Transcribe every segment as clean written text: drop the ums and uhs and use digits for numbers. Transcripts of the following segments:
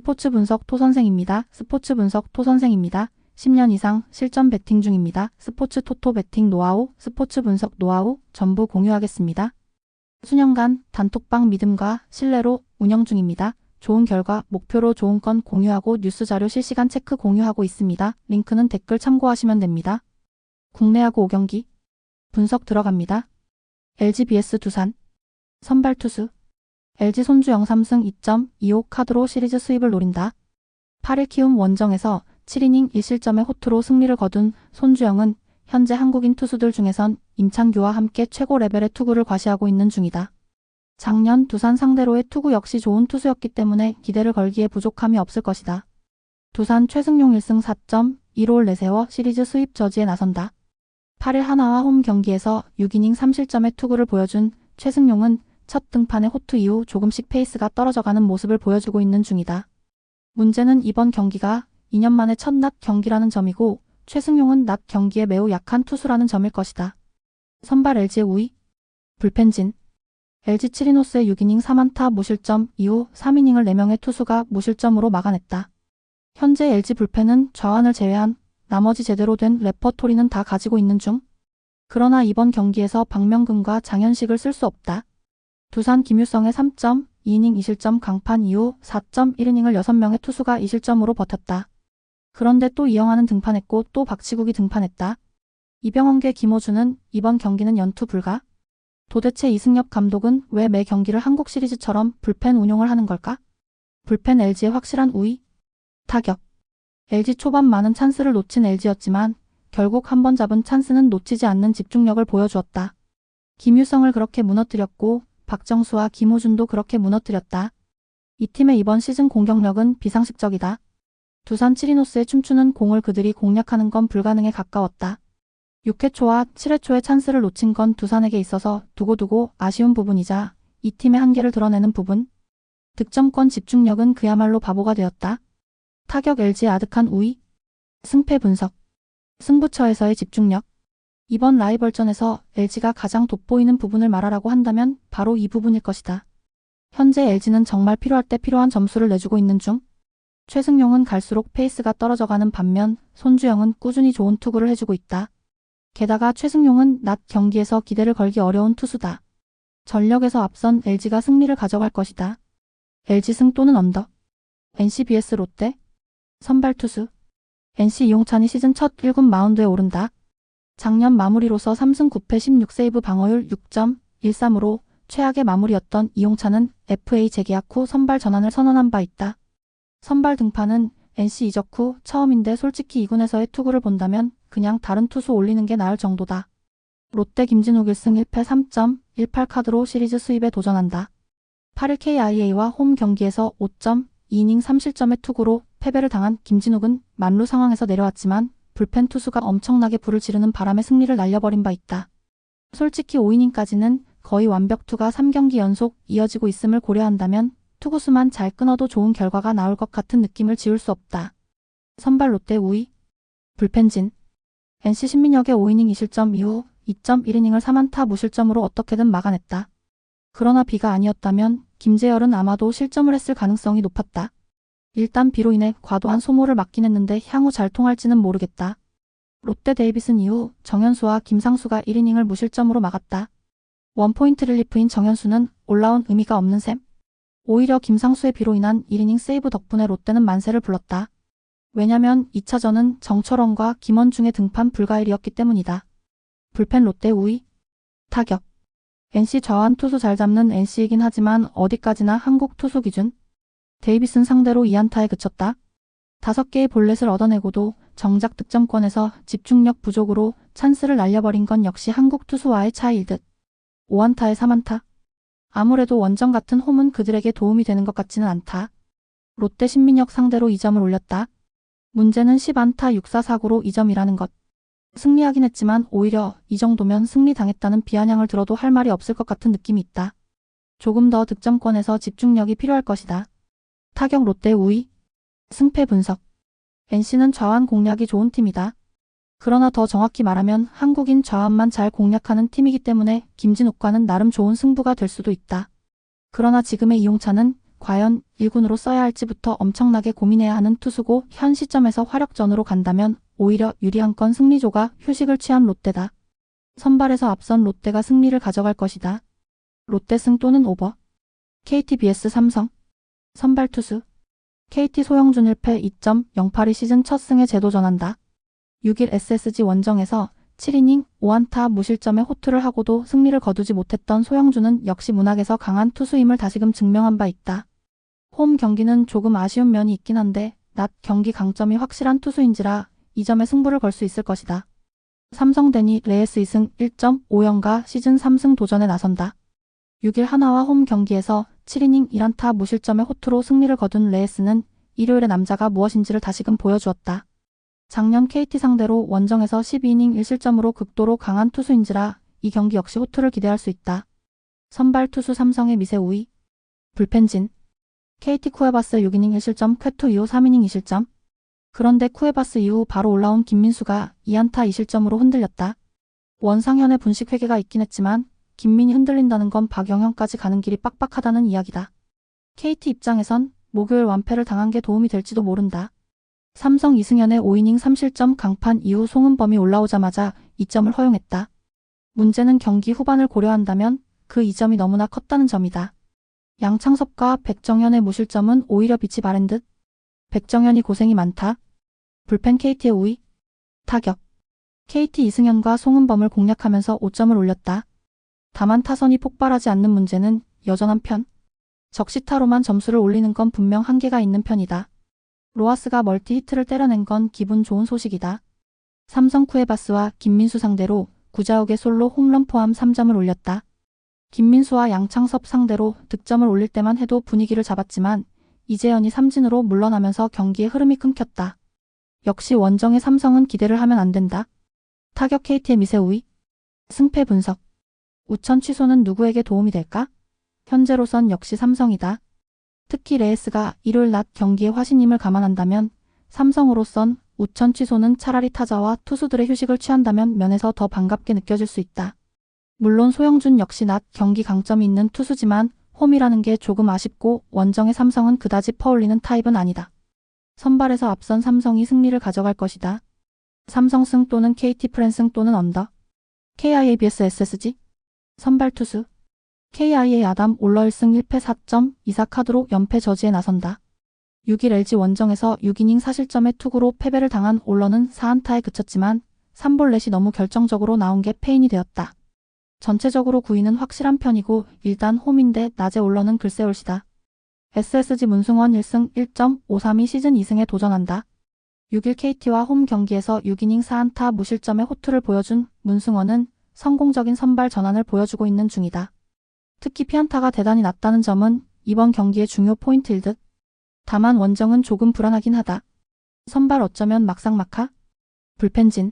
스포츠 분석 토선생입니다. 스포츠 분석 토선생입니다. 10년 이상 실전 베팅 중입니다. 스포츠 토토 베팅 노하우, 스포츠 분석 노하우 전부 공유하겠습니다. 수년간 단톡방 믿음과 신뢰로 운영 중입니다. 좋은 결과 목표로 좋은 건 공유하고 뉴스 자료 실시간 체크 공유하고 있습니다. 링크는 댓글 참고하시면 됩니다. 국내 야구 5경기 분석 들어갑니다. LG vs 두산 선발 투수 LG 손주영 3승 2.25 카드로 시리즈 수입을 노린다. 8일 키움 원정에서 7이닝 1실점의 호투로 승리를 거둔 손주영은 현재 한국인 투수들 중에선 임창규와 함께 최고 레벨의 투구를 과시하고 있는 중이다. 작년 두산 상대로의 투구 역시 좋은 투수였기 때문에 기대를 걸기에 부족함이 없을 것이다. 두산 최승용 1승 4.15를 내세워 시리즈 수입 저지에 나선다. 8일 하나와 홈 경기에서 6이닝 3실점의 투구를 보여준 최승용은 첫 등판의 호투 이후 조금씩 페이스가 떨어져가는 모습을 보여주고 있는 중이다. 문제는 이번 경기가 2년 만에 첫 낮 경기라는 점이고 최승용은 낮 경기에 매우 약한 투수라는 점일 것이다. 선발 LG의 우위 불펜진 LG 치리노스의 6이닝 4안타 무실점 이후 3이닝을 4명의 투수가 무실점으로 막아냈다. 현재 LG 불펜은 좌완을 제외한 나머지 제대로 된 레퍼토리는 다 가지고 있는 중. 그러나 이번 경기에서 박명근과 장현식을 쓸 수 없다. 두산 김유성의 3.2이닝 2실점 강판 이후 4.1이닝을 6명의 투수가 2실점으로 버텼다. 그런데 또 이영하는 등판했고 또 박치국이 등판했다. 이병헌계 김호준은 이번 경기는 연투 불가? 도대체 이승엽 감독은 왜 매 경기를 한국 시리즈처럼 불펜 운용을 하는 걸까? 불펜 LG의 확실한 우위? 타격 LG 초반 많은 찬스를 놓친 LG였지만 결국 한 번 잡은 찬스는 놓치지 않는 집중력을 보여주었다. 김유성을 그렇게 무너뜨렸고 박정수와 김호준도 그렇게 무너뜨렸다. 이 팀의 이번 시즌 공격력은 비상식적이다. 두산 치리노스의 춤추는 공을 그들이 공략하는 건 불가능에 가까웠다. 6회 초와 7회 초의 찬스를 놓친 건 두산에게 있어서 두고두고 아쉬운 부분이자 이 팀의 한계를 드러내는 부분. 득점권 집중력은 그야말로 바보가 되었다. 타격 LG의 아득한 우위. 승패 분석. 승부처에서의 집중력. 이번 라이벌전에서 LG가 가장 돋보이는 부분을 말하라고 한다면 바로 이 부분일 것이다. 현재 LG는 정말 필요할 때 필요한 점수를 내주고 있는 중. 최승용은 갈수록 페이스가 떨어져가는 반면 손주영은 꾸준히 좋은 투구를 해주고 있다. 게다가 최승용은 낮 경기에서 기대를 걸기 어려운 투수다. 전력에서 앞선 LG가 승리를 가져갈 것이다. LG 승 또는 언더. NC vs 롯데. 선발 투수. NC 이용찬이 시즌 첫 1군 마운드에 오른다. 작년 마무리로서 3승 9패 16세이브 방어율 6.13으로 최악의 마무리였던 이용찬은 FA 재계약 후 선발 전환을 선언한 바 있다. 선발 등판은 NC 이적 후 처음인데 솔직히 2군에서의 투구를 본다면 그냥 다른 투수 올리는 게 나을 정도다. 롯데 김진욱 1승 1패 3.18 카드로 시리즈 수입에 도전한다. 8일 KIA와 홈 경기에서 5.2이닝 3실점의 투구로 패배를 당한 김진욱은 만루 상황에서 내려왔지만 불펜 투수가 엄청나게 불을 지르는 바람에 승리를 날려버린 바 있다. 솔직히 5이닝까지는 거의 완벽투가 3경기 연속 이어지고 있음을 고려한다면 투구수만 잘 끊어도 좋은 결과가 나올 것 같은 느낌을 지울 수 없다. 선발 롯데 우위. 불펜진. NC 신민혁의 5이닝 2실점 이후 2.1이닝을 3안타 무실점으로 어떻게든 막아냈다. 그러나 비가 아니었다면 김재열은 아마도 실점을 했을 가능성이 높았다. 일단 비로 인해 과도한 소모를 막긴 했는데 향후 잘 통할지는 모르겠다. 롯데 데이비슨 이후 정현수와 김상수가 1이닝을 무실점으로 막았다. 원포인트 릴리프인 정현수는 올라온 의미가 없는 셈. 오히려 김상수의 비로 인한 1이닝 세이브 덕분에 롯데는 만세를 불렀다. 왜냐면 2차전은 정철원과 김원중의 등판 불가일이었기 때문이다. 불펜 롯데 우위. 타격. NC 좌완 투수 잘 잡는 NC이긴 하지만 어디까지나 한국 투수 기준. 데이비슨 상대로 2안타에 그쳤다. 5개의 볼넷을 얻어내고도 정작 득점권에서 집중력 부족으로 찬스를 날려버린 건 역시 한국 투수와의 차이일 듯. 5안타에 3안타. 아무래도 원정 같은 홈은 그들에게 도움이 되는 것 같지는 않다. 롯데 신민혁 상대로 2점을 올렸다. 문제는 10안타 6사4구로 2점이라는 것. 승리하긴 했지만 오히려 이 정도면 승리당했다는 비아냥을 들어도 할 말이 없을 것 같은 느낌이 있다. 조금 더 득점권에서 집중력이 필요할 것이다. 타격 롯데 우위. 승패 분석. NC는 좌완 공략이 좋은 팀이다. 그러나 더 정확히 말하면 한국인 좌완만 잘 공략하는 팀이기 때문에 김진욱과는 나름 좋은 승부가 될 수도 있다. 그러나 지금의 이용찬은 과연 1군으로 써야 할지부터 엄청나게 고민해야 하는 투수고 현 시점에서 화력전으로 간다면 오히려 유리한 건 승리조가 휴식을 취한 롯데다. 선발에서 앞선 롯데가 승리를 가져갈 것이다. 롯데 승 또는 오버. KT vs 삼성. 선발 투수. KT 소영준 1패 2.082 시즌 첫 승에 재도전한다. 6일 SSG 원정에서 7이닝 5안타 무실점의 호투를 하고도 승리를 거두지 못했던 소영준은 역시 문학에서 강한 투수임을 다시금 증명한 바 있다. 홈 경기는 조금 아쉬운 면이 있긴 한데 낮 경기 강점이 확실한 투수인지라 이 점에 승부를 걸 수 있을 것이다. 삼성대니 레이스 2승 1.5연가 시즌 3승 도전에 나선다. 6일 하나와 홈 경기에서 7이닝 1안타 무실점의 호투로 승리를 거둔 레이스는 일요일의 남자가 무엇인지를 다시금 보여주었다. 작년 KT 상대로 원정에서 12이닝 1실점으로 극도로 강한 투수인지라 이 경기 역시 호투를 기대할 수 있다. 선발 투수 삼성의 미세 우위. 불펜진. KT 쿠에바스 6이닝 1실점 쾌투 이후 3이닝 2실점. 그런데 쿠에바스 이후 바로 올라온 김민수가 2안타 2실점으로 흔들렸다. 원상현의 분식 회개가 있긴 했지만 김민이 흔들린다는 건 박영현까지 가는 길이 빡빡하다는 이야기다. KT 입장에선 목요일 완패를 당한 게 도움이 될지도 모른다. 삼성 이승현의 5이닝 3실점 강판 이후 송은범이 올라오자마자 2점을 허용했다. 문제는 경기 후반을 고려한다면 그 2점이 너무나 컸다는 점이다. 양창섭과 백정현의 무실점은 오히려 빛이 바랜 듯. 백정현이 고생이 많다. 불펜 KT의 우위. 타격. KT 이승현과 송은범을 공략하면서 5점을 올렸다. 다만 타선이 폭발하지 않는 문제는 여전한 편. 적시타로만 점수를 올리는 건 분명 한계가 있는 편이다. 로하스가 멀티 히트를 때려낸 건 기분 좋은 소식이다. 삼성 쿠에바스와 김민수 상대로 구자욱의 솔로 홈런 포함 3점을 올렸다. 김민수와 양창섭 상대로 득점을 올릴 때만 해도 분위기를 잡았지만 이재현이 삼진으로 물러나면서 경기의 흐름이 끊겼다. 역시 원정의 삼성은 기대를 하면 안 된다. 타격 KT의 미세 우위. 승패 분석. 우천 취소는 누구에게 도움이 될까? 현재로선 역시 삼성이다. 특히 레이스가 일요일 낮 경기의 화신임을 감안한다면 삼성으로선 우천 취소는 차라리 타자와 투수들의 휴식을 취한다면 면에서 더 반갑게 느껴질 수 있다. 물론 소영준 역시 낮 경기 강점이 있는 투수지만 홈이라는 게 조금 아쉽고 원정의 삼성은 그다지 퍼올리는 타입은 아니다. 선발에서 앞선 삼성이 승리를 가져갈 것이다. 삼성승 또는 KT 프랜승 또는 언더. KIA vs SSG. 선발 투수. KIA 아담 올러 1승 1패 4.24 카드로 연패 저지에 나선다. 6일 LG 원정에서 6이닝 4실점의 투구로 패배를 당한 올러는 4안타에 그쳤지만 3볼 넷이 너무 결정적으로 나온 게 패인이 되었다. 전체적으로 구위는 확실한 편이고 일단 홈인데 낮에 올러는 글쎄 올시다. SSG 문승원 1승 1.532 시즌 2승에 도전한다. 6일 KT와 홈 경기에서 6이닝 4안타 무실점의 호투를 보여준 문승원은 성공적인 선발 전환을 보여주고 있는 중이다. 특히 피안타가 대단히 낮다는 점은 이번 경기의 중요 포인트일 듯. 다만 원정은 조금 불안하긴 하다. 선발 어쩌면 막상막하? 불펜진.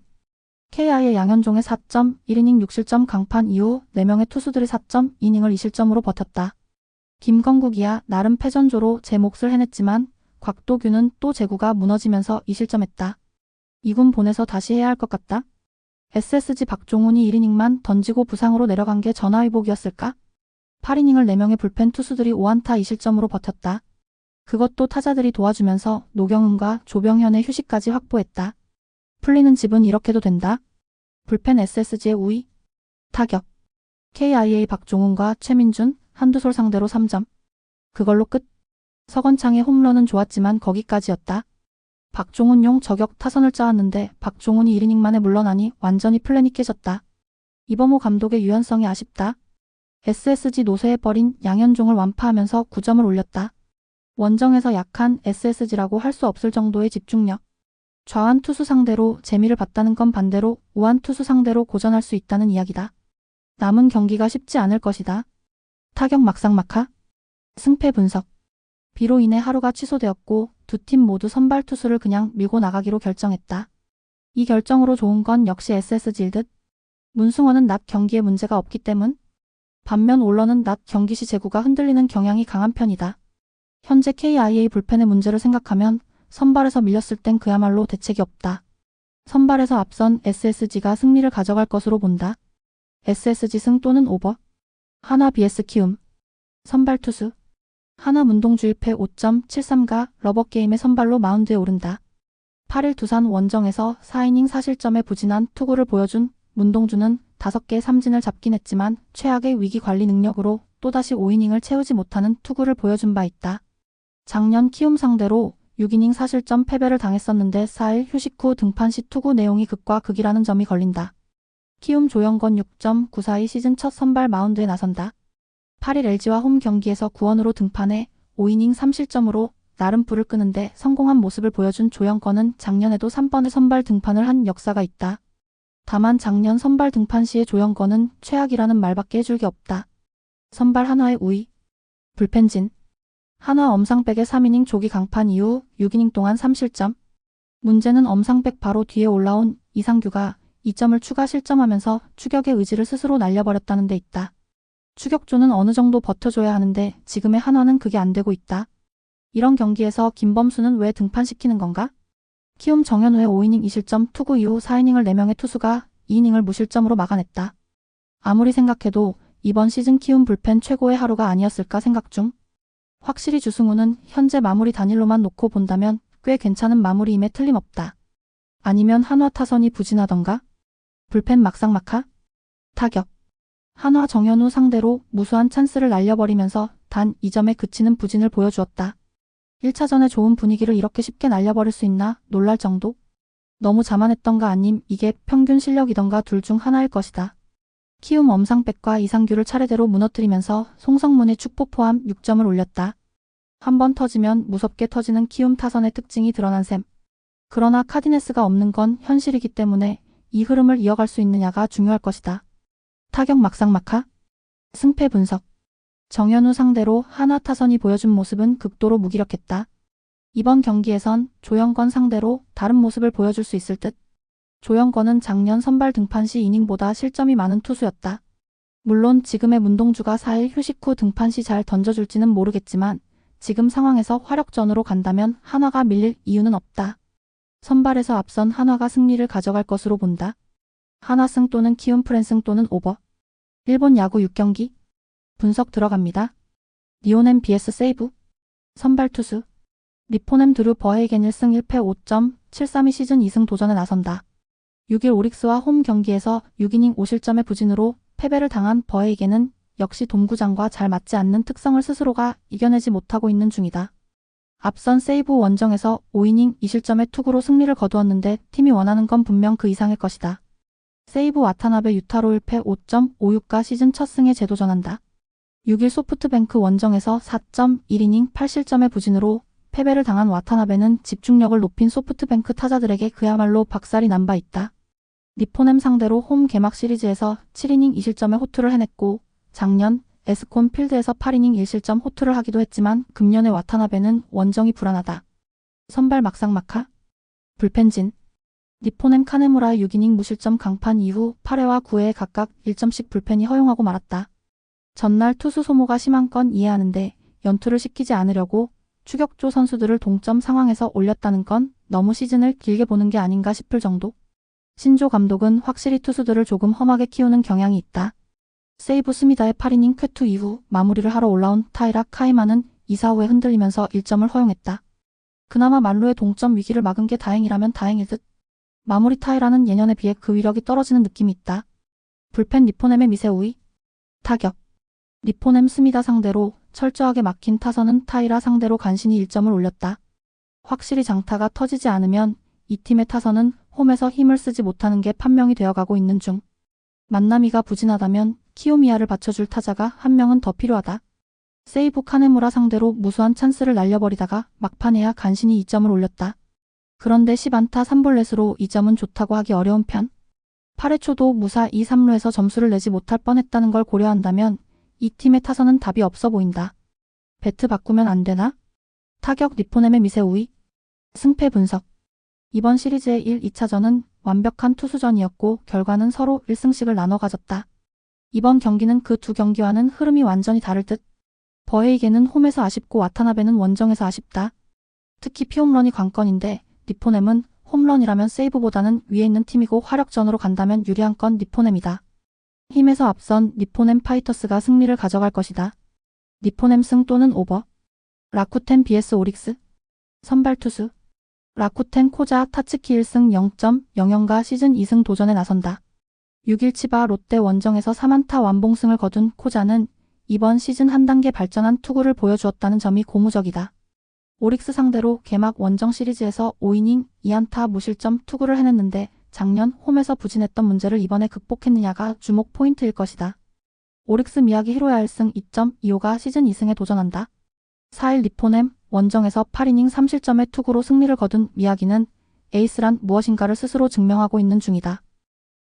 KI의 양현종의 4.1이닝 6실점 강판 이후 4명의 투수들이 4.2이닝을 2실점으로 버텼다. 김건국이야 나름 패전조로 제 몫을 해냈지만 곽도규는 또 제구가 무너지면서 2실점했다. 2군 보내서 다시 해야 할 것 같다. SSG 박종훈이 1이닝만 던지고 부상으로 내려간 게 전화위복이었을까? 8이닝을 4명의 불펜 투수들이 5안타 2실점으로 버텼다. 그것도 타자들이 도와주면서 노경은과 조병현의 휴식까지 확보했다. 풀리는 집은 이렇게도 된다. 불펜 SSG의 우위. 타격. KIA 박종훈과 최민준, 한두솔 상대로 3점. 그걸로 끝. 서건창의 홈런은 좋았지만 거기까지였다. 박종훈용 저격 타선을 짜왔는데 박종훈이 1이닝 만에 물러나니 완전히 플랜이 깨졌다. 이범호 감독의 유연성이 아쉽다. SSG 노쇠에 버린 양현종을 완파하면서 9점을 올렸다. 원정에서 약한 SSG라고 할 수 없을 정도의 집중력. 좌완 투수 상대로 재미를 봤다는 건 반대로 우완 투수 상대로 고전할 수 있다는 이야기다. 남은 경기가 쉽지 않을 것이다. 타격 막상막하. 승패 분석. 비로 인해 하루가 취소되었고 두 팀 모두 선발 투수를 그냥 밀고 나가기로 결정했다. 이 결정으로 좋은 건 역시 SSG일 듯. 문승원은 낮 경기에 문제가 없기 때문. 반면 올러는 낮 경기 시 제구가 흔들리는 경향이 강한 편이다. 현재 KIA 불펜의 문제를 생각하면 선발에서 밀렸을 땐 그야말로 대책이 없다. 선발에서 앞선 SSG가 승리를 가져갈 것으로 본다. SSG 승 또는 오버. 하나 vs 키움. 선발 투수. 하나 문동주 1패 5.73가 러버게임의 선발로 마운드에 오른다. 8일 두산 원정에서 4이닝 4실점에 부진한 투구를 보여준 문동주는 5개의 삼진을 잡긴 했지만 최악의 위기 관리 능력으로 또다시 5이닝을 채우지 못하는 투구를 보여준 바 있다. 작년 키움 상대로 6이닝 4실점 패배를 당했었는데 4일 휴식 후 등판 시 투구 내용이 극과 극이라는 점이 걸린다. 키움 조영권 6.94의 시즌 첫 선발 마운드에 나선다. 8일 LG와 홈 경기에서 구원으로 등판해 5이닝 3실점으로 나름 불을 끄는데 성공한 모습을 보여준 조영권은 작년에도 3번의 선발 등판을 한 역사가 있다. 다만 작년 선발 등판 시의 조영권은 최악이라는 말밖에 해줄 게 없다. 선발 한화의 우위. 불펜진. 한화 엄상백의 3이닝 조기 강판 이후 6이닝 동안 3실점. 문제는 엄상백 바로 뒤에 올라온 이상규가 2점을 추가 실점하면서 추격의 의지를 스스로 날려버렸다는 데 있다. 추격조는 어느 정도 버텨줘야 하는데 지금의 한화는 그게 안 되고 있다. 이런 경기에서 김범수는 왜 등판시키는 건가? 키움 정현우의 5이닝 2실점 투구 이후 4이닝을 4명의 투수가 2이닝을 무실점으로 막아냈다. 아무리 생각해도 이번 시즌 키움 불펜 최고의 하루가 아니었을까 생각 중. 확실히 주승우는 현재 마무리 단일로만 놓고 본다면 꽤 괜찮은 마무리임에 틀림없다. 아니면 한화 타선이 부진하던가? 불펜 막상막하? 타격. 한화 정현우 상대로 무수한 찬스를 날려버리면서 단 2점에 그치는 부진을 보여주었다. 1차전에 좋은 분위기를 이렇게 쉽게 날려버릴 수 있나 놀랄 정도? 너무 자만했던가 아님 이게 평균 실력이던가 둘 중 하나일 것이다. 키움 엄상백과 이상규를 차례대로 무너뜨리면서 송성문의 축포 포함 6점을 올렸다. 한번 터지면 무섭게 터지는 키움 타선의 특징이 드러난 셈. 그러나 카디네스가 없는 건 현실이기 때문에 이 흐름을 이어갈 수 있느냐가 중요할 것이다. 타격 막상막하? 승패 분석. 정현우 상대로 한화 타선이 보여준 모습은 극도로 무기력했다. 이번 경기에선 조영권 상대로 다른 모습을 보여줄 수 있을 듯. 조영권은 작년 선발 등판 시 이닝보다 실점이 많은 투수였다. 물론 지금의 문동주가 4일 휴식 후 등판 시 잘 던져줄지는 모르겠지만 지금 상황에서 화력전으로 간다면 한화가 밀릴 이유는 없다. 선발에서 앞선 한화가 승리를 가져갈 것으로 본다. 한화승 또는 키움 프랜승 또는 오버. 일본 야구 6경기. 분석 들어갑니다. 리오넴 vs 세이브. 선발 투수. 니포넴 드루 버헤이겐 1승 1패 5.73이 시즌 2승 도전에 나선다. 6일 오릭스와 홈 경기에서 6이닝 5실점의 부진으로 패배를 당한 버헤이겐은 역시 돔구장과 잘 맞지 않는 특성을 스스로가 이겨내지 못하고 있는 중이다. 앞선 세이브 원정에서 5이닝 2실점의 투구로 승리를 거두었는데 팀이 원하는 건 분명 그 이상일 것이다. 세이브 와타나베 유타로 1패 5.56가 시즌 첫 승에 재도전한다. 6일 소프트뱅크 원정에서 4.1이닝 8실점의 부진으로 패배를 당한 와타나베는 집중력을 높인 소프트뱅크 타자들에게 그야말로 박살이 난 바 있다. 니포넴 상대로 홈 개막 시리즈에서 7이닝 2실점의 호투를 해냈고 작년 에스콘 필드에서 8이닝 1실점 호투를 하기도 했지만 금년의 와타나베는 원정이 불안하다. 선발 막상막하? 불펜진. 니포넴 카네무라의 6이닝 무실점 강판 이후 8회와 9회에 각각 1점씩 불펜이 허용하고 말았다. 전날 투수 소모가 심한 건 이해하는데 연투를 시키지 않으려고 추격조 선수들을 동점 상황에서 올렸다는 건 너무 시즌을 길게 보는 게 아닌가 싶을 정도. 신조 감독은 확실히 투수들을 조금 험하게 키우는 경향이 있다. 세이브 스미다의 8이닝 쾌투 이후 마무리를 하러 올라온 타이라 카이마는 2, 4후에 흔들리면서 1점을 허용했다. 그나마 만루의 동점 위기를 막은 게 다행이라면 다행일 듯. 마무리 타이라는 예년에 비해 그 위력이 떨어지는 느낌이 있다. 불펜 니포넴의 미세 우위. 타격. 니포넴 스미다 상대로 철저하게 막힌 타선은 타이라 상대로 간신히 1점을 올렸다. 확실히 장타가 터지지 않으면 이 팀의 타선은 홈에서 힘을 쓰지 못하는 게 판명이 되어가고 있는 중. 만나미가 부진하다면 키오미야를 받쳐줄 타자가 한 명은 더 필요하다. 세이브 카네무라 상대로 무수한 찬스를 날려버리다가 막판에야 간신히 2점을 올렸다. 그런데 10안타 3볼넷으로 2점은 좋다고 하기 어려운 편. 8회 초도 무사 2, 3루에서 점수를 내지 못할 뻔했다는 걸 고려한다면 이 팀의 타선은 답이 없어 보인다. 배트 바꾸면 안 되나? 타격 니포넴의 미세 우위. 승패 분석. 이번 시리즈의 1, 2차전은 완벽한 투수전이었고 결과는 서로 1승씩을 나눠 가졌다. 이번 경기는 그 두 경기와는 흐름이 완전히 다를 듯. 버헤이겐은 홈에서 아쉽고 와타나베는 원정에서 아쉽다. 특히 피홈런이 관건인데 니포넴은 홈런이라면 세이브보다는 위에 있는 팀이고 화력전으로 간다면 유리한 건 니포넴이다. 힘에서 앞선 니포넴 파이터스가 승리를 가져갈 것이다. 니포넴 승 또는 오버. 라쿠텐 vs 오릭스. 선발 투수. 라쿠텐 코자 타츠키 1승 0.00가 시즌 2승 도전에 나선다. 6일 치바 롯데 원정에서 3안타 완봉승을 거둔 코자는 이번 시즌 한 단계 발전한 투구를 보여주었다는 점이 고무적이다. 오릭스 상대로 개막 원정 시리즈에서 5이닝 2안타 무실점 투구를 해냈는데 작년 홈에서 부진했던 문제를 이번에 극복했느냐가 주목 포인트일 것이다. 오릭스 미야기 히로야 1승 2.25가 시즌 2승에 도전한다. 4일 니포넴 원정에서 8이닝 3실점의 투구로 승리를 거둔 미야기는 에이스란 무엇인가를 스스로 증명하고 있는 중이다.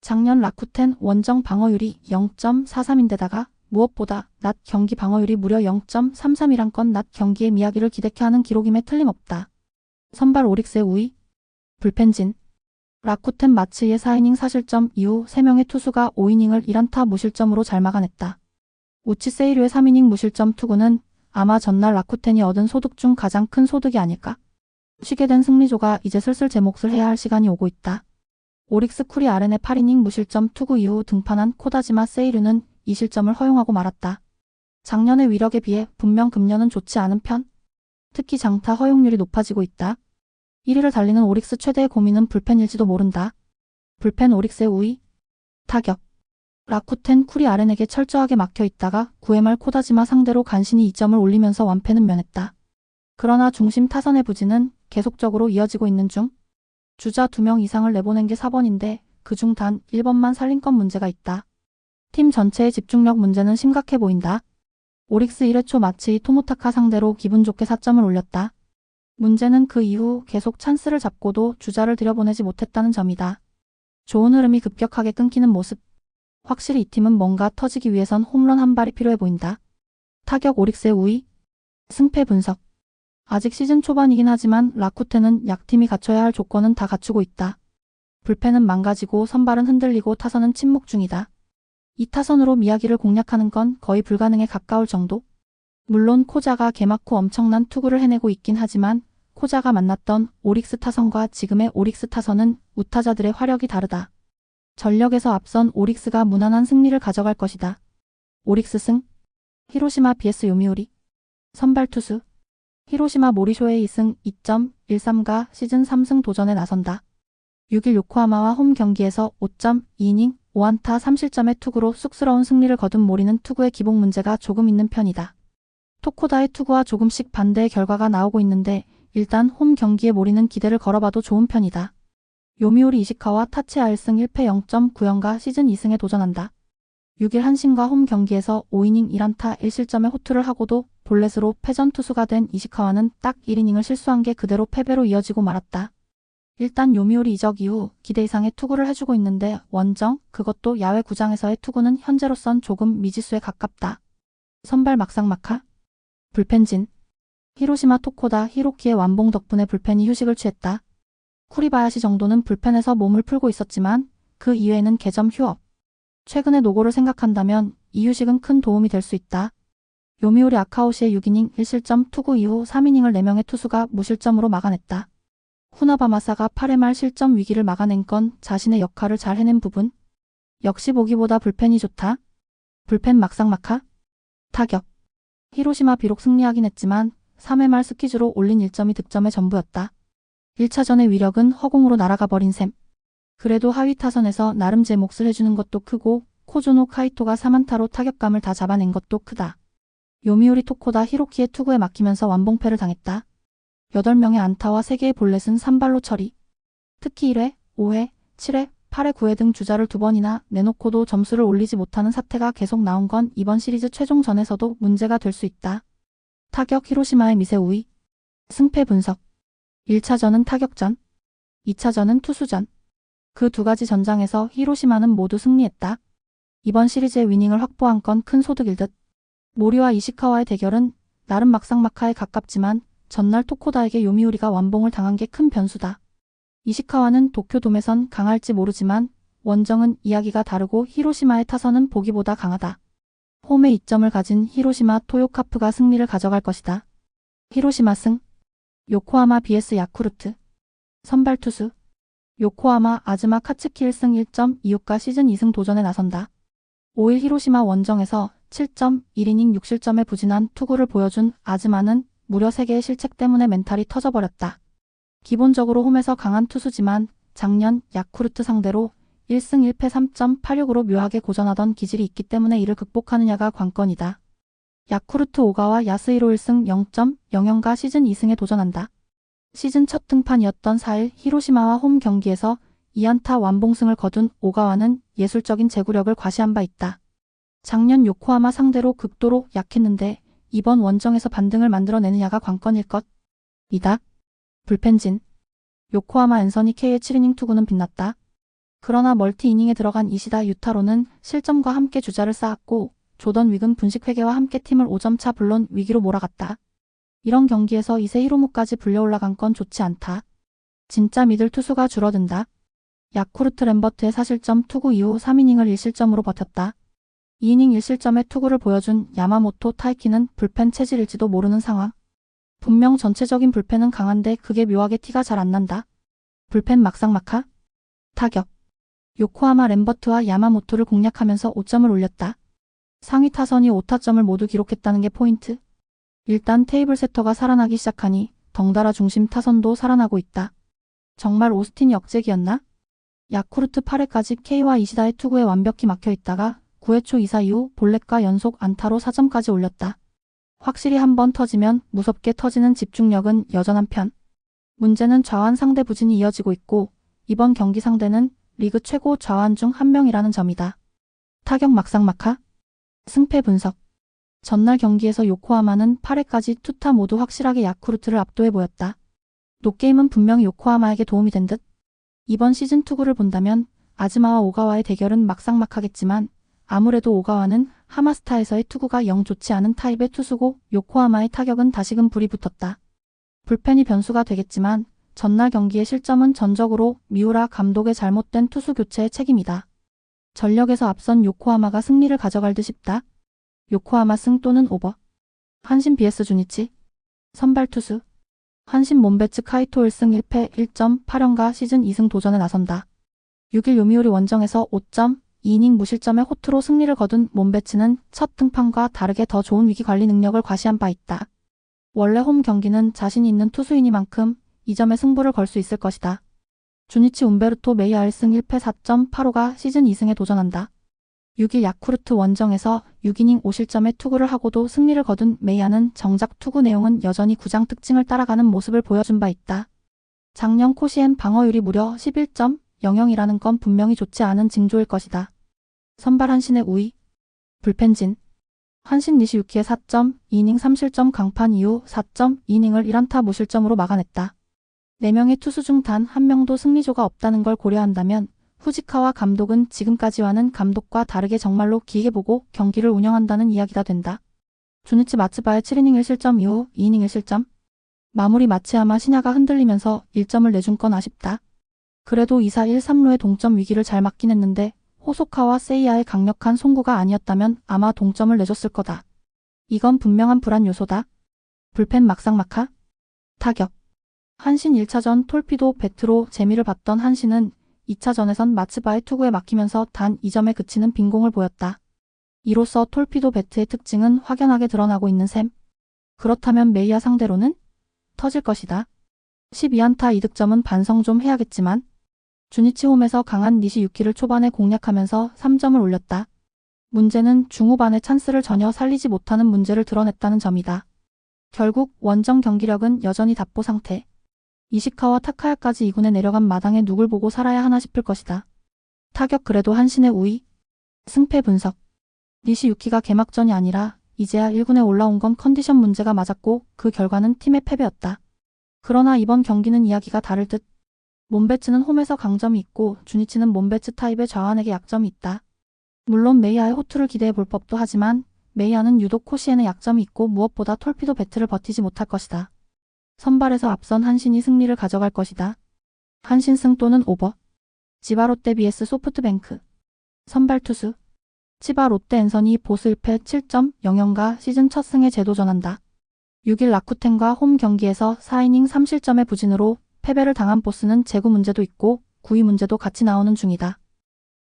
작년 라쿠텐 원정 방어율이 0.43인데다가 무엇보다 낮 경기 방어율이 무려 0.33이란 건 낮 경기의 미야기를 기대케 하는 기록임에 틀림없다. 선발 오릭스의 우위. 불펜진. 라쿠텐 마츠이의 4이닝 4실점 이후 3명의 투수가 5이닝을 1안타 무실점으로 잘 막아냈다. 우치 세이류의 3이닝 무실점 투구는 아마 전날 라쿠텐이 얻은 소득 중 가장 큰 소득이 아닐까? 쉬게 된 승리조가 이제 슬슬 제 몫을 해야 할 시간이 오고 있다. 오릭스 쿠리 아렌의 8이닝 무실점 투구 이후 등판한 코다지마 세이류는 2실점을 허용하고 말았다. 작년의 위력에 비해 분명 금년은 좋지 않은 편. 특히 장타 허용률이 높아지고 있다. 1위를 달리는 오릭스 최대의 고민은 불펜일지도 모른다. 불펜 오릭스의 우위. 타격. 라쿠텐 쿠리 아렌에게 철저하게 막혀 있다가 9회 말 코다지마 상대로 간신히 2점을 올리면서 완패는 면했다. 그러나 중심 타선의 부진은 계속적으로 이어지고 있는 중. 주자 2명 이상을 내보낸 게 4번인데 그중 단 1번만 살린 건 문제가 있다. 팀 전체의 집중력 문제는 심각해 보인다. 오릭스 1회 초 마츠이 토모타카 상대로 기분 좋게 4점을 올렸다. 문제는 그 이후 계속 찬스를 잡고도 주자를 들여보내지 못했다는 점이다. 좋은 흐름이 급격하게 끊기는 모습. 확실히 이 팀은 뭔가 터지기 위해선 홈런 한 발이 필요해 보인다. 타격 오릭스의 우위. 승패 분석. 아직 시즌 초반이긴 하지만 라쿠텐은 약팀이 갖춰야 할 조건은 다 갖추고 있다. 불펜은 망가지고 선발은 흔들리고 타선은 침묵 중이다. 이 타선으로 미야기를 공략하는 건 거의 불가능에 가까울 정도? 물론 코자가 개막 후 엄청난 투구를 해내고 있긴 하지만 코자가 만났던 오릭스 타선과 지금의 오릭스 타선은 우타자들의 화력이 다르다. 전력에서 앞선 오릭스가 무난한 승리를 가져갈 것이다. 오릭스 승. 히로시마 vs 요미우리. 선발 투수. 히로시마 모리쇼의 2승 2.13가 시즌 3승 도전에 나선다. 6일 요코하마와 홈 경기에서 5.2이닝 5안타 3실점의 투구로 쑥스러운 승리를 거둔 모리는 투구의 기복 문제가 조금 있는 편이다. 토코다의 투구와 조금씩 반대의 결과가 나오고 있는데 일단 홈 경기에 모리는 기대를 걸어봐도 좋은 편이다. 요미우리 이시카와 타치아 1승 1패 0.90가 시즌 2승에 도전한다. 6일 한신과 홈 경기에서 5이닝 1안타 1실점의 호투를 하고도 볼넷으로 패전 투수가 된 이시카와는 딱 1이닝을 실수한 게 그대로 패배로 이어지고 말았다. 일단 요미우리 이적 이후 기대 이상의 투구를 해주고 있는데 원정, 그것도 야외 구장에서의 투구는 현재로선 조금 미지수에 가깝다. 선발 막상막하. 불펜진. 히로시마 토코다 히로키의 완봉 덕분에 불펜이 휴식을 취했다. 쿠리바야시 정도는 불펜에서 몸을 풀고 있었지만 그 이외에는 개점 휴업. 최근의 노고를 생각한다면 이 휴식은 큰 도움이 될 수 있다. 요미우리 아카오시의 6이닝 1실점 투구 이후 3이닝을 4명의 투수가 무실점으로 막아냈다. 후나바마사가 8회 말 실점 위기를 막아낸 건 자신의 역할을 잘 해낸 부분. 역시 보기보다 불펜이 좋다. 불펜 막상막하. 타격. 히로시마 비록 승리하긴 했지만 3회 말 스키즈로 올린 1점이 득점의 전부였다. 1차전의 위력은 허공으로 날아가 버린 셈. 그래도 하위 타선에서 나름 제 몫을 해주는 것도 크고 코조노 카이토가 3안타로 타격감을 다 잡아낸 것도 크다. 요미우리 토코다 히로키의 투구에 막히면서 완봉패를 당했다. 8명의 안타와 3개의 볼넷은 산발로 처리. 특히 1회, 5회, 7회, 8회, 9회 등 주자를 2번이나 내놓고도 점수를 올리지 못하는 사태가 계속 나온 건 이번 시리즈 최종전에서도 문제가 될 수 있다. 타격 히로시마의 미세 우위. 승패 분석. 1차전은 타격전, 2차전은 투수전. 그 두 가지 전장에서 히로시마는 모두 승리했다. 이번 시리즈의 위닝을 확보한 건 큰 소득일 듯. 모리와 이시카와의 대결은 나름 막상막하에 가깝지만 전날 토코다에게 요미우리가 완봉을 당한 게 큰 변수다. 이시카와는 도쿄돔에선 강할지 모르지만 원정은 이야기가 다르고 히로시마의 타선은 보기보다 강하다. 홈에 2점을 가진 히로시마 토요카프가 승리를 가져갈 것이다. 히로시마 승. 요코하마 vs 야쿠르트. 선발 투수. 요코하마 아즈마 카츠키 1승 1.26가 시즌 2승 도전에 나선다. 5일 히로시마 원정에서 7.1이닝 6실점에 부진한 투구를 보여준 아즈마는 무려 3개의 실책 때문에 멘탈이 터져버렸다. 기본적으로 홈에서 강한 투수지만 작년 야쿠르트 상대로 1승 1패 3.86으로 묘하게 고전하던 기질이 있기 때문에 이를 극복하느냐가 관건이다. 야쿠르트 오가와 야스히로 1승 0.00가 시즌 2승에 도전한다. 시즌 첫 등판이었던 4일 히로시마와 홈 경기에서 2안타 완봉승을 거둔 오가와는 예술적인 제구력을 과시한 바 있다. 작년 요코하마 상대로 극도로 약했는데 이번 원정에서 반등을 만들어내느냐가 관건일 것이다. 불펜진. 요코하마 앤서니 K의 7이닝 투구는 빛났다. 그러나 멀티 이닝에 들어간 이시다 유타로는 실점과 함께 주자를 쌓았고 조던 윅은 분식 회개와 함께 팀을 5점차 불론 위기로 몰아갔다. 이런 경기에서 이세 히로무까지 불려올라간 건 좋지 않다. 진짜 믿을 투수가 줄어든다. 야쿠르트 램버트의 4실점 투구 이후 3이닝을 1실점으로 버텼다. 2이닝 1실점의 투구를 보여준 야마모토 타이키는 불펜 체질일지도 모르는 상황. 분명 전체적인 불펜은 강한데 그게 묘하게 티가 잘 안 난다. 불펜 막상막하? 타격. 요코하마 램버트와 야마모토를 공략하면서 5점을 올렸다. 상위 타선이 5타점을 모두 기록했다는 게 포인트. 일단 테이블 세터가 살아나기 시작하니 덩달아 중심 타선도 살아나고 있다. 정말 오스틴 역제기였나? 야쿠르트 8회까지 K와 이시다의 투구에 완벽히 막혀있다가 9회 초 2사 이후 볼넷과 연속 안타로 4점까지 올렸다. 확실히 한번 터지면 무섭게 터지는 집중력은 여전한 편. 문제는 좌완 상대 부진이 이어지고 있고 이번 경기 상대는 리그 최고 좌완 중 한 명이라는 점이다. 타격 막상막하? 승패 분석. 전날 경기에서 요코하마는 8회까지 투타 모두 확실하게 야쿠르트를 압도해 보였다. 노게임은 분명히 요코하마에게 도움이 된 듯. 이번 시즌 투구를 본다면 아즈마와 오가와의 대결은 막상막하겠지만 아무래도 오가와는 하마스타에서의 투구가 영 좋지 않은 타입의 투수고 요코하마의 타격은 다시금 불이 붙었다. 불펜이 변수가 되겠지만 전날 경기의 실점은 전적으로 미우라 감독의 잘못된 투수 교체의 책임이다. 전력에서 앞선 요코하마가 승리를 가져갈 듯 싶다. 요코하마 승 또는 오버. 한신 vs 주니치. 선발 투수. 한신 몬베츠 카이토 1승 1패 1.8연가 시즌 2승 도전에 나선다. 6일 요미우리 원정에서 5.2이닝 무실점의 호투로 승리를 거둔 몬베츠는 첫 등판과 다르게 더 좋은 위기 관리 능력을 과시한 바 있다. 원래 홈 경기는 자신이 있는 투수이니만큼 이 점에 승부를 걸 수 있을 것이다. 주니치 움베르토 메이아 1승 1패 4.85가 시즌 2승에 도전한다. 6일 야쿠르트 원정에서 6이닝 5실점의 투구를 하고도 승리를 거둔 메이아는 정작 투구 내용은 여전히 구장 특징을 따라가는 모습을 보여준 바 있다. 작년 코시엔 방어율이 무려 11.00이라는 건 분명히 좋지 않은 징조일 것이다. 선발 한신의 우위. 불펜진. 한신 니시 유키의 4.2이닝 3실점 강판 이후 4.2이닝을 1안타 무실점으로 막아냈다. 4명의 투수 중 단 한 명도 승리조가 없다는 걸 고려한다면 후지카와 감독은 지금까지와는 감독과 다르게 정말로 길게 보고 경기를 운영한다는 이야기가 된다. 주니치 마츠바의 7이닝 1실점 이후 2이닝 1실점. 마무리 마츠야마 시냐가 흔들리면서 1점을 내준 건 아쉽다. 그래도 2사 1, 3루의 동점 위기를 잘 막긴 했는데 호소카와 세이야의 강력한 송구가 아니었다면 아마 동점을 내줬을 거다. 이건 분명한 불안 요소다. 불펜 막상막하? 타격. 한신 1차전 톨피도 배트로 재미를 봤던 한신은 2차전에선 마츠바의 투구에 막히면서 단 2점에 그치는 빈공을 보였다. 이로써 톨피도 배트의 특징은 확연하게 드러나고 있는 셈. 그렇다면 메이아 상대로는 터질 것이다. 12안타 2득점은 반성 좀 해야겠지만 주니치 홈에서 강한 니시 유키를 초반에 공략하면서 3점을 올렸다. 문제는 중후반의 찬스를 전혀 살리지 못하는 문제를 드러냈다는 점이다. 결국 원정 경기력은 여전히 답보 상태. 이시카와 타카야까지 2군에 내려간 마당에 누굴 보고 살아야 하나 싶을 것이다. 타격 그래도 한신의 우위. 승패 분석. 니시 유키가 개막전이 아니라 이제야 1군에 올라온 건 컨디션 문제가 맞았고 그 결과는 팀의 패배였다. 그러나 이번 경기는 이야기가 다를 듯. 몬베츠는 홈에서 강점이 있고 주니치는 몬베츠 타입의 좌완에게 약점이 있다. 물론 메이아의 호투를 기대해 볼 법도 하지만 메이아는 유독 코시엔의 약점이 있고 무엇보다 톨피도 배트를 버티지 못할 것이다. 선발에서 앞선 한신이 승리를 가져갈 것이다. 한신 승 또는 오버. 지바 롯데 vs 소프트뱅크. 선발 투수. 치바 롯데 앤서니 보스 1패 7.00가 시즌 첫 승에 재도전한다. 6일 라쿠텐과 홈 경기에서 4이닝 3실점의 부진으로 패배를 당한 보스는 제구 문제도 있고 구위 문제도 같이 나오는 중이다.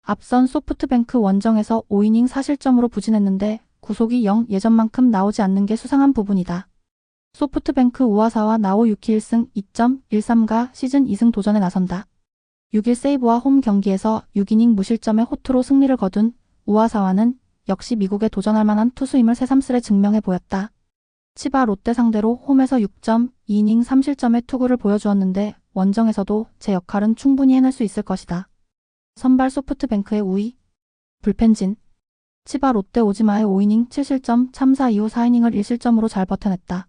앞선 소프트뱅크 원정에서 5이닝 4실점으로 부진했는데 구속이 0 예전만큼 나오지 않는 게 수상한 부분이다. 소프트뱅크 우하사와 나오 6위 1승 2.13가 시즌 2승 도전에 나선다. 6일 세이브와 홈 경기에서 6이닝 무실점의 호투로 승리를 거둔 우하사와는 역시 미국에 도전할 만한 투수임을 새삼스레 증명해 보였다. 치바 롯데 상대로 홈에서 6.2이닝 3실점의 투구를 보여주었는데 원정에서도 제 역할은 충분히 해낼 수 있을 것이다. 선발 소프트뱅크의 우위 불펜진 치바 롯데 오지마의 5이닝 7실점 참사 이후 4이닝을 1실점으로 잘 버텨냈다.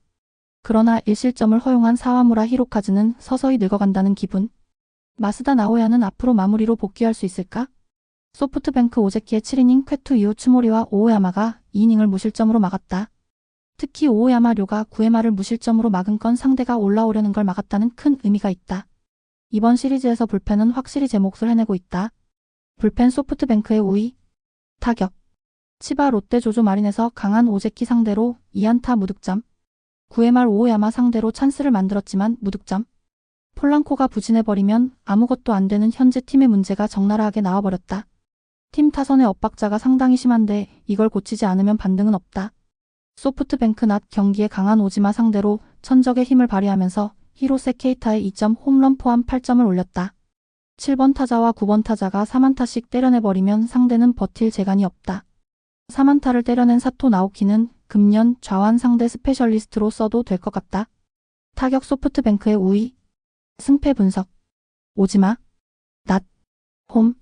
그러나 1실점을 허용한 사와무라 히로카즈는 서서히 늙어간다는 기분. 마스다 나오야는 앞으로 마무리로 복귀할 수 있을까? 소프트뱅크 오제키의 7이닝 쾌투 이후 추모리와 오오야마가 2이닝을 무실점으로 막았다. 특히 오오야마료가 9회말을 무실점으로 막은 건 상대가 올라오려는 걸 막았다는 큰 의미가 있다. 이번 시리즈에서 불펜은 확실히 제 몫을 해내고 있다. 불펜 소프트뱅크의 우위 타격 치바 롯데 조조 마린에서 강한 오제키 상대로 2안타 무득점 9회 말 오오야마 상대로 찬스를 만들었지만 무득점 폴랑코가 부진해버리면 아무것도 안 되는 현재 팀의 문제가 적나라하게 나와버렸다. 팀 타선의 엇박자가 상당히 심한데 이걸 고치지 않으면 반등은 없다. 소프트뱅크 낮 경기에 강한 오지마 상대로 천적의 힘을 발휘하면서 히로세 케이타의 2점 홈런 포함 8점을 올렸다. 7번 타자와 9번 타자가 3안타씩 때려내버리면 상대는 버틸 재간이 없다. 3안타를 때려낸 사토 나오키는 금년 좌완 상대 스페셜리스트로 써도 될 것 같다. 타격 소프트뱅크의 우위 승패 분석 오지마 낮 홈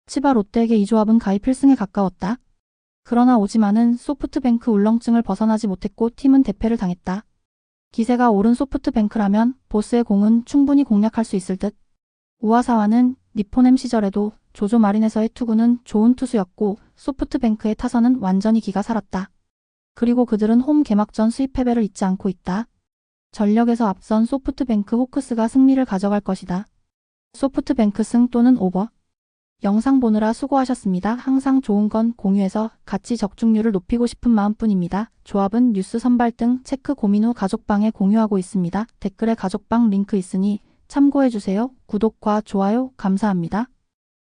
치바 롯데에게 이 조합은 가히 필승에 가까웠다. 그러나 오지마는 소프트뱅크 울렁증을 벗어나지 못했고 팀은 대패를 당했다. 기세가 오른 소프트뱅크라면 보스의 공은 충분히 공략할 수 있을 듯. 우하사와는 니포넴 시절에도 조조 마린에서의 투구는 좋은 투수였고 소프트뱅크의 타선은 완전히 기가 살았다. 그리고 그들은 홈 개막전 수입 패배를 잊지 않고 있다. 전력에서 앞선 소프트뱅크 호크스가 승리를 가져갈 것이다. 소프트뱅크 승 또는 오버. 영상 보느라 수고하셨습니다. 항상 좋은 건 공유해서 같이 적중률을 높이고 싶은 마음뿐입니다. 조합은 뉴스 선발 등 체크 고민 후 가족방에 공유하고 있습니다. 댓글에 가족방 링크 있으니 참고해주세요. 구독과 좋아요 감사합니다.